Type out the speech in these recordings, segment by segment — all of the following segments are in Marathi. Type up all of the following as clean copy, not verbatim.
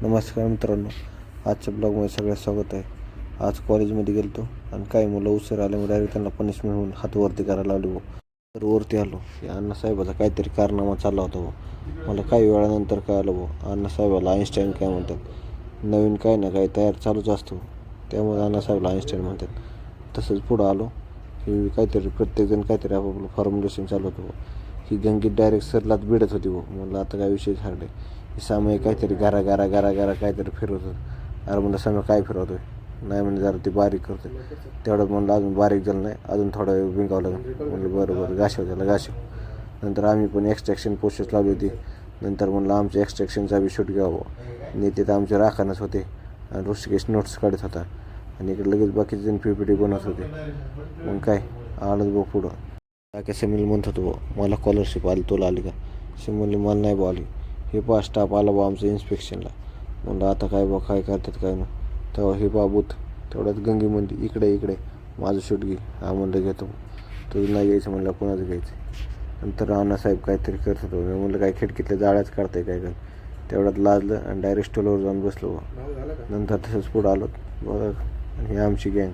नमस्कार मित्रांनो, आजच्या ब्लॉगमध्ये सगळ्यात स्वागत आहे. आज कॉलेजमध्ये गेलो आणि काही मुलं उशीर आल्यामुळे डायरेक्ट त्यांना पनिशमेंट म्हणून हात वरती करायला लावले. तर वरती आलो. अण्णासाहेबाचा काहीतरी कारनामा चालला होता. मला काही वेळानंतर कळालं अण्णासाहेबाला आईन्स्टाईन काय म्हणतात. नवीन काही ना काही तयार चालूच असतो, त्यामुळे अण्णासाहेबाला आईन्स्टाईन म्हणतात. तसंच पुढं आलो की काहीतरी प्रत्येकजण काहीतरी आपापलं फॉर्म्युलेशन चालू होतं. ही गंगी डायरेक्ट सरलाच भिडत होती. म्हणलं आता काय विषय झाले. ही सामय काहीतरी गारा गारा गारा गारा काहीतरी फिरवत होतं. अरे म्हणलं समय काय फिरवतोय. नाही म्हणजे जरा ती बारीक करतोय. तेवढं म्हणलं अजून बारीक झालं नाही, अजून थोडा वेळ विंगावं लागेल. म्हणलं बरं गाशव त्याला गाशव. नंतर आम्ही पण एक्स्ट्रॅक्शन प्रोसेस लावली होती. नंतर म्हणलं आमच्या एक्स्ट्रॅक्शनचा बी शूट घ्यावं. नेते तर आमचे राखानच होते आणि ऋषिकेश नोट्स काढत होता आणि इकडे लगेच बाकीचे जण PPT बनवत होते. मग काय आलंच भाऊ पुढं. काय सिमिल म्हणत होतो मला स्कॉलरशिप आली, तुला आली का. सिमिल मला नाही आली. हे पहा स्टाफ आला बा आमचं इन्स्पेक्शनला. म्हणलं आता काय बा काय करतात काय ना. तेव्हा हे बाबूत तेवढ्यात गंगी म्हणते इकडे माझं शूट घे. हा म्हणलं घेतो. तुझं नाही घ्यायचं म्हणलं कोणाचं घ्यायचं. नंतर अण्णासाहेब काहीतरी करत होतो. मी म्हणलं काय खिडकीतल्या जाळ्याच काढताय काय काय. तेवढ्यात लाजलं आणि डायरेक्ट स्टॉलवर जाऊन बसलो. नंतर तसंच पुढं आलो. बरं ही आमची गँग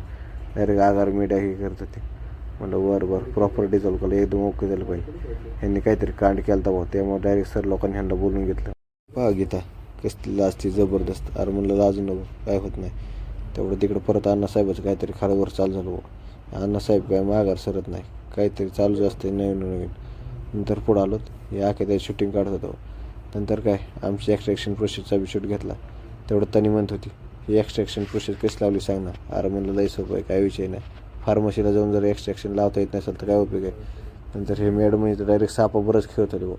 डायरेक्ट आगार मीडिया हे करत होती. म्हणलं बरं प्रॉपर्टी चालू केलं एकदम ओके झालं पाहिजे. ह्यांनी काहीतरी कांड केला होता त्यामुळे डायरेक्ट सर लोकांनी ह्यांना बोलून घेतलं. पहा गीता कसली लाजती जबरदस्त. अरे म्हणलं लाजू नको काय होत नाही. तेवढं तिकडं परत अण्णासाहेबाचं काहीतरी खारवर चालू झालं. अण्णासाहेब काय माघार सरत नाही, काहीतरी चालूच असते नवीन. नंतर पुढं आलो. हे आखे त्या शूटिंग काढत होतो. नंतर काय आमची एक्स्ट्रॅक्शन प्रोसेसचा बी शूट घेतला. तेवढं तनी म्हणत होती ही एक्स्ट्रॅक्शन प्रोसेस कशी लावली सांग ना. अरे म्हणलं लई सोपं आहे, काय विषय नाही. फार्मसीला जाऊन जर एक्स्ट्रॅक्शन लावता येत नसेल तर काय उपयोग आहे. नंतर हे मॅडम तर डायरेक्ट सापाबरोबरच खेळत होते.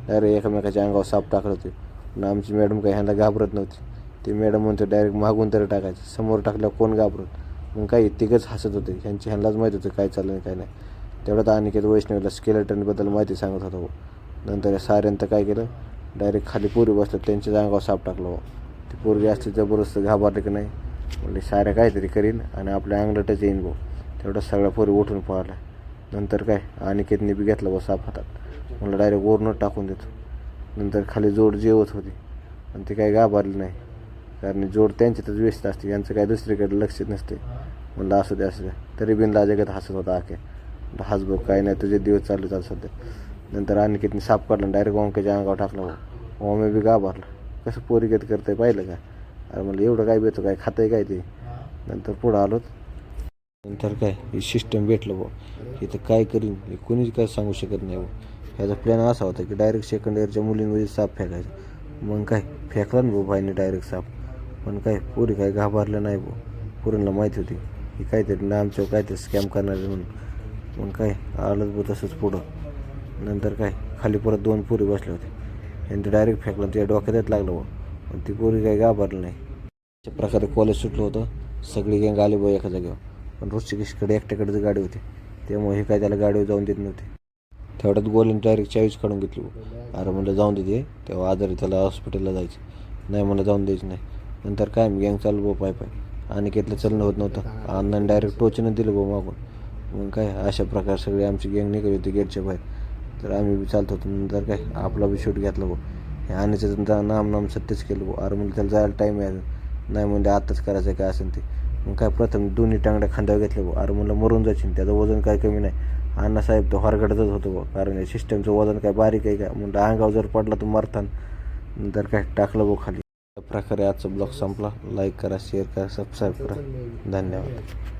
डायरेक्ट एकमेकाच्या अंगावर साप टाकत होते. पण आमची मॅडम काही ह्यांना घाबरत नव्हती. ती मॅडम म्हणते डायरेक्ट मागून तरी टाकायचं, समोर टाकल्यावर कोण घाबरत. मग काही तिघंच हसत होते. ह्यांनाच माहीत होतं काय चाललं काय नाही. तेवढ्यात अनिकेत वैष्णवीला स्केलेटनबद्दल माहिती सांगत होता. नंतर या साऱ्यांनी तर काय केलं डायरेक्ट खाली पोरी बसलं त्यांच्याच अंगावर साप टाकलं. ती पोरगी असली जबरदस्त घाबरली की नाही. म्हणजे साऱ्या काहीतरी करीन आणि आपल्या अंगलटच येईन भाऊ. तेवढं सगळ्या पोरी उठून पळाला. नंतर काय अनिकेतने बी घेतला साप हातात. मला डायरेक्ट वरूनच टाकून देतो. नंतर खाली जोड जेवत होती आणि ते काही घाबरली नाही, कारण जोड त्यांच्यातच व्यस्त असते. यांचं काय दुसरीकडे लक्ष नसते. म्हणलं असू द्या तरी बिनला जगत हसत होता आखे. हाच बघ काय नाही तुझे दिवस चालू सध्या. नंतर अनिकेतने साप काढला डायरेक्ट ओंकेच्या अंगावर टाकला. ओमे बी घाबरला. कसं पोरीगत करतंय पाहिलं का. अरे म्हणलं एवढं काय बेतो काय खातंय काय ते. नंतर पुढं आलोत. नंतर काय हे सिस्टम भेटलं इथं काय करीन हे कोणीच काय सांगू शकत नाही. ह्याचा प्लॅन असा होता की डायरेक्ट सेकंड इयरच्या मुलींमध्ये साप फेकायचं. मग काय फेकला ना भाईने डायरेक्ट साप. पण काय पोरी काय घाबरलं नाही पोरींना माहिती होती ही काहीतरी आमच्यावर काहीतरी स्कॅम करणार म्हणून. मग काय आलंच तसंच पुढं. नंतर काय खाली परत 2 पोरी बसल्या होत्या. यांनी डायरेक्ट फेकलं त्या डोक्यातच लागलं पण ती पोरी काही घाबरलं नाही. अशा प्रकारे कॉलेज सुटलं होतं. सगळी गँग आली एका जागेवर. पण ऋषिकेशकडे एकट्याकडेच गाडी होती, त्यामुळे हे काय त्याला गाडीवर जाऊन देत नव्हते. तेवढ्यात गोलीने डायरेक्ट चावीच काढून घेतली. अरे म्हणलं जाऊन देते तेव्हा आजारी त्याला हॉस्पिटलला जायचं. नाही म्हणलं जाऊन द्यायचं नाही. नंतर काय मी गँग चालू पाय आणि घेतलं चलणं होत नव्हतं. अण्णाने डायरेक्ट टोचनं दिलं मागून. मग काय अशा प्रकारे सगळी आमची गँग निघाली होती गेटच्या बाहेर. तर आम्ही बी चालत होतो. नंतर काय आपला बी शूट घेतला हे आणीचं नाम सत्यच केलं अरे म्हणजे त्याला जायला टाईम आहे नाही म्हणजे आत्ताच करायचं काय असेल ते. मग काय प्रथम दोन्ही टांगड्या खांद्यावर घेतले अरे म्हणलं मरून जायची. त्याचं वजन काय कमी नाही. अण्णासाहेब तो हरगडतच होतो कारण सिस्टमचं वजन काय बारीक आहे का. म्हणलं अंगावर जर पडला तर मरतान. नंतर काय टाकलं खाली. अशा प्रकारे आजचा ब्लॉग संपला. लाईक करा, शेअर करा, सबस्क्राईब करा. धन्यवाद.